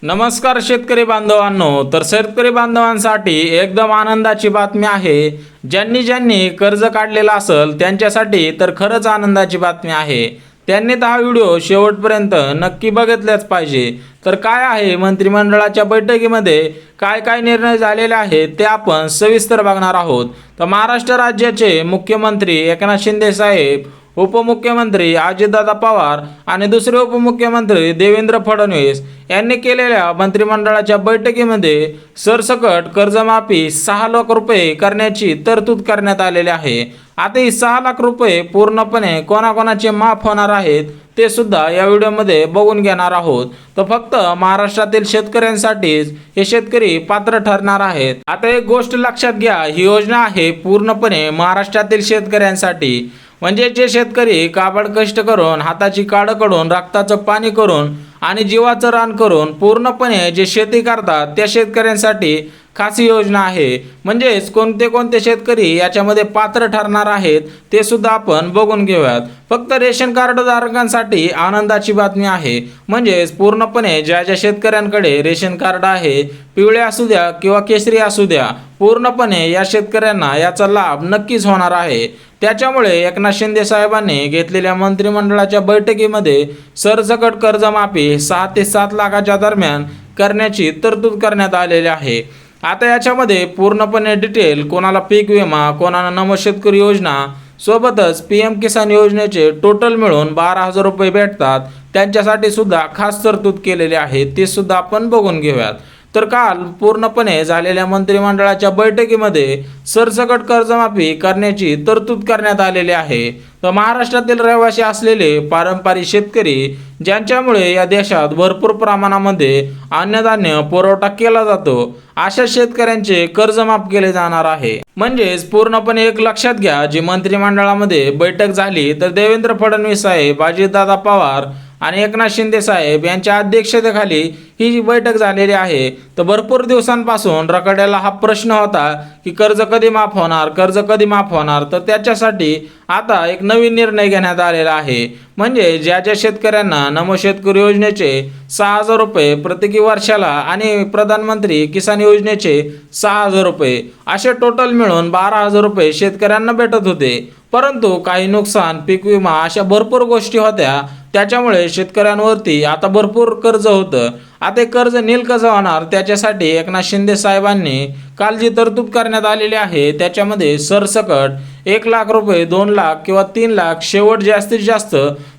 नमस्कार शेतकरी बांधवांनो, तर शेतकरी बांधवांसाठी एकदम आनंदाची बातमी आहे। ज्यांनी कर्ज काढलेलं असेल त्यांच्यासाठी तर खरंच आनंदाची बातमी आहे। त्यांनी हा व्हिडिओ शेवटपर्यंत नक्की बघितलाच पाहिजे। तर काय आहे मंत्रिमंडळाच्या बैठकीमध्ये काय काय निर्णय झालेले आहेत ते आपण सविस्तर बघणार आहोत। तर महाराष्ट्र राज्याचे मुख्यमंत्री एकनाथ शिंदे साहेब, उपमुख्यमंत्री अजितदादा पवार आणि दुसरे उपमुख्यमंत्री देवेंद्र फडणवीस यांनी केलेल्या मंत्रिमंडळाच्या बैठकीमध्ये सरसकट कर्जमाफी 6 लाख रुपये करण्याची तरतूद करण्यात आलेली आहे। आता ही 6 लाख रुपये पूर्णपणे कोणाकोणाचे माफ होणार आहेत ते सुद्धा या व्हिडिओमध्ये बघून घेणार आहोत। तर फक्त महाराष्ट्रातील शेतकऱ्यांसाठीच हे शेतकरी पात्र ठरणार आहेत। आता एक गोष्ट लक्षात घ्या, ही योजना आहे पूर्णपणे महाराष्ट्रातील शेतकऱ्यांसाठी। म्हणजे जे शेतकरी काबड कष्ट करून, हाताची काढ करून, रक्ताचं पाणी करून आणि जीवाचं रान करून पूर्णपणे जे शेती करतात त्या शेतकऱ्यांसाठी खास योजना आहे। म्हणजेच कोणते कोणते शेतकरी याच्यामध्ये पात्र ठरणार आहेत ते सुद्धा आपण बघून घेऊयात। फक्त रेशन कार्ड धारकांसाठी आनंदाची बातमी आहे। म्हणजेच पूर्णपणे ज्या ज्या शेतकऱ्यांकडे रेशन कार्ड आहे, पिवळे असू द्या किंवा केशरी असू द्या, पूर्णपणे या शेतकऱ्यांना याचा लाभ नक्कीच होणार आहे। त्याच्यामुळे एकनाथ शिंदे साहेबांनी घेतलेल्या मंत्रिमंडळाच्या बैठकीमध्ये सरसकट कर्जमाफी 6 ते 7 लाखाच्या दरम्यान करण्याची तरतूद करण्यात आलेली आहे। आता याच्यामध्ये पूर्णपणे डिटेल, कोणाला पीक विमा, कोणाला नमो शेतकरी योजना, सोबतच PM किसान योजनेचे टोटल मिळून 12,000 रुपये भेटतात, त्यांच्यासाठी सुद्धा खास तरतूद केलेली आहे, ते सुद्धा आपण बघून घेऊयात। तर काल पूर्णपणे झालेल्या मंत्रिमंडळाच्या बैठकीमध्ये सरसकट कर्जमाफी करण्याची तरतूद करण्यात आलेली आहे। तर महाराष्ट्रातील रहिवासी असलेले पारंपरिक शेतकरी, ज्यांच्यामुळे या देशात भरपूर प्रमाणामध्ये अन्नधान्य पुरवठा केला जातो, अशा शेतकऱ्यांचे कर्ज माफ केले जाणार आहे। म्हणजेच पूर्णपणे एक लक्षात घ्या, जी मंत्रिमंडळामध्ये बैठक झाली तर देवेंद्र फडणवीस साहेब, अजितदादा पवार आणि एकनाथ शिंदे साहेब यांच्या अध्यक्षतेखाली ही जी बैठक झालेली आहे। तर भरपूर दिवसांपासून रखडलेला हा प्रश्न होता की कर्ज कधी माफ होणार, कर्ज कधी माफ होणार। तर त्याच्यासाठी आता एक नवीन निर्णय घेण्यात आलेला आहे। म्हणजे ज्या ज्या शेतकऱ्यांना नमो शेतकरी योजनेचे 6,000 रुपये प्रत्येकी वर्षाला आणि प्रधानमंत्री किसान योजनेचे 6,000 रुपये असे टोटल मिळून 12,000 रुपये शेतकऱ्यांना भेटत होते। परंतु काही नुकसान, पीक विमा अशा भरपूर गोष्टी होत्या, त्याच्यामुळे शेतकऱ्यांवरती आता भरपूर कर्ज होतं। आता कर्ज नील कसं होणार त्याच्यासाठी एकनाथ शिंदे साहेबांनी काल जी तरतूद करण्यात आलेली आहे त्याच्यामध्ये सरसकट 1 लाख रुपये, 2 लाख किंवा 3 लाख, शेवट जास्तीत जास्त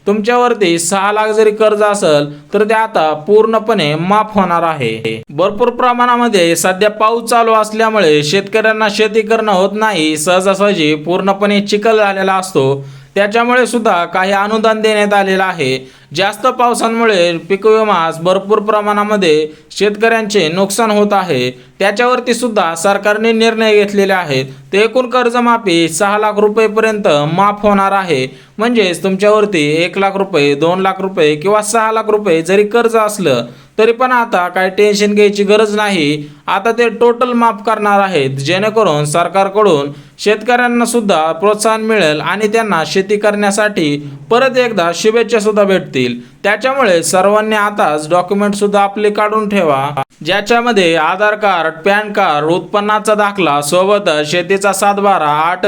तुमच्यावरती 6 लाख जरी कर्ज असेल तर ते आता पूर्णपणे माफ होणार आहे। भरपूर प्रमाणामध्ये सध्या पाऊस चालू असल्यामुळे शेतकऱ्यांना शेती करणं होत नाही, सहजासहजी पूर्णपणे चिखल झालेला असतो, त्याच्यामुळे सुद्धा काही अनुदान देण्यात आलेलं आहे। जास्त पावसामुळे पीक विमास भरपूर प्रमाणामध्ये शेतकऱ्यांचे नुकसान होत आहे, त्याच्यावरती सुद्धा सरकारने निर्णय घेतलेले आहेत। ते एकूण कर्जमाफी 6 लाख रुपयेपर्यंत माफ होणार आहे। म्हणजेच तुमच्यावरती 1 लाख रुपये, 2 लाख रुपये किंवा 6 लाख रुपये जरी कर्ज असलं तरी पण आता काय टेन्शन घ्यायची गरज नाही। आता ते टोटल माफ करणार आहेत, जेणेकरून सरकारकडून शेतकऱ्यांना सुद्धा प्रोत्साहन मिळेल आणि त्यांना शेती करण्यासाठी परत एकदा शुभेच्छा सुद्धा भेटतील। त्याच्यामुळे सर्वांनी आताच डॉक्युमेंट सुद्धा आपले काढून ठेवा, ज्याच्यामध्ये आधार कार्ड, पॅन कार्ड, उत्पन्नाचा दाखला, सोबत शेतीचा 7/12, 8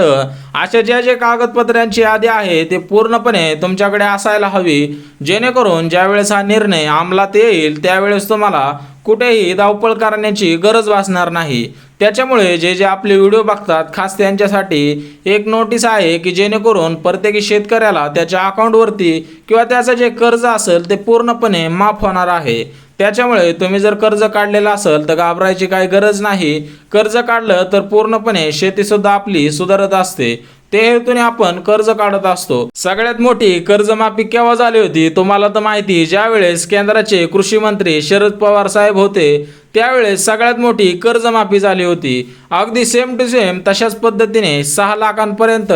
अशा जे कागदपत्रांची यादी आहे ते पूर्णपणे तुमच्याकडे असायला हवी, जेणेकरून ज्यावेळेस हा निर्णय अंमलात येईल त्यावेळेस तुम्हाला कुठेही धावपळ करण्याची गरज भासणार नाही। त्याच्यामुळे जे आपले व्हिडिओ बघतात खास त्यांच्यासाठी एक नोटीस आहे की जेणेकरून प्रत्येक शेतकऱ्याला त्याच्या अकाउंटवरती किंवा त्याचं जे कर्ज असेल ते पूर्णपणे माफ होणार आहे। त्याच्यामुळे तुम्ही जर कर्ज काढलेलं असेल तर घाबरायची काही गरज नाही। कर्ज काढलं तर पूर्णपणे शेती सुद्धा आपली सुधारत असते, ते हेतूने आपण कर्ज काढत असतो। सगळ्यात मोठी कर्जमाफी केव्हा झाली होती तुम्हाला तर माहिती, ज्यावेळेस केंद्राचे कृषी मंत्री शरद पवार साहेब होते त्यावेळेस सगळ्यात मोठी कर्जमाफी झाली होती। अगदी सेम टू सेम तशाच पद्धतीने 6 लाखांपर्यंत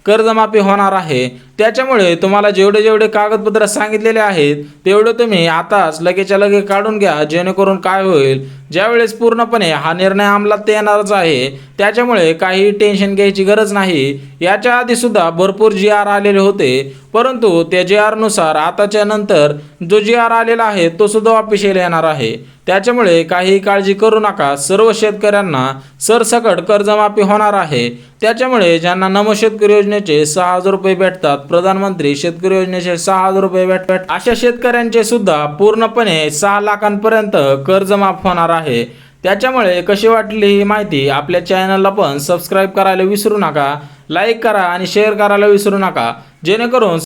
कर्जमाफी होणार आहे। त्याच्यामुळे तुम्हाला जेवढे कागदपत्र सांगितलेले आहेत तेवढे तुम्ही आताच लगेचच्या लगे काढून घ्या, जेणेकरून काय होईल, ज्यावेळेस पूर्णपणे हा निर्णय अंमलात येणारच आहे, त्याच्यामुळे काही टेन्शन घ्यायची गरज नाही. याच्या आधी सुद्धा भरपूर GR आलेले होते, परंतु त्या GR नुसार आताच्या नंतर जो GR आलेला आहे तो सुद्धा ऑफिशियल येणार आहे. त्याच्यामुळे काही काळजी करू नका. सर्व शेतकऱ्यांना सरसकट कर्जमाफी होणार आहे. त्याच्यामुळे ज्यांना नमो शेतकरी योजनेचे 6,000 रुपये भेटतात, प्रधानमंत्री शेतकरी योजनेचे 6,000 रुपये भेटतात, अशा शेतकऱ्यांचे सुद्धा पूर्णपणे 6 लाखांपर्यंत कर्ज माफ होणार आहे. त्याच्यामुळे कशी वाटली ही माहिती, आपल्या चॅनलला पण सबस्क्राईब करायला विसरू नका, लाईक करा आणि शेअर करायला विसरू नका, जेणेकरून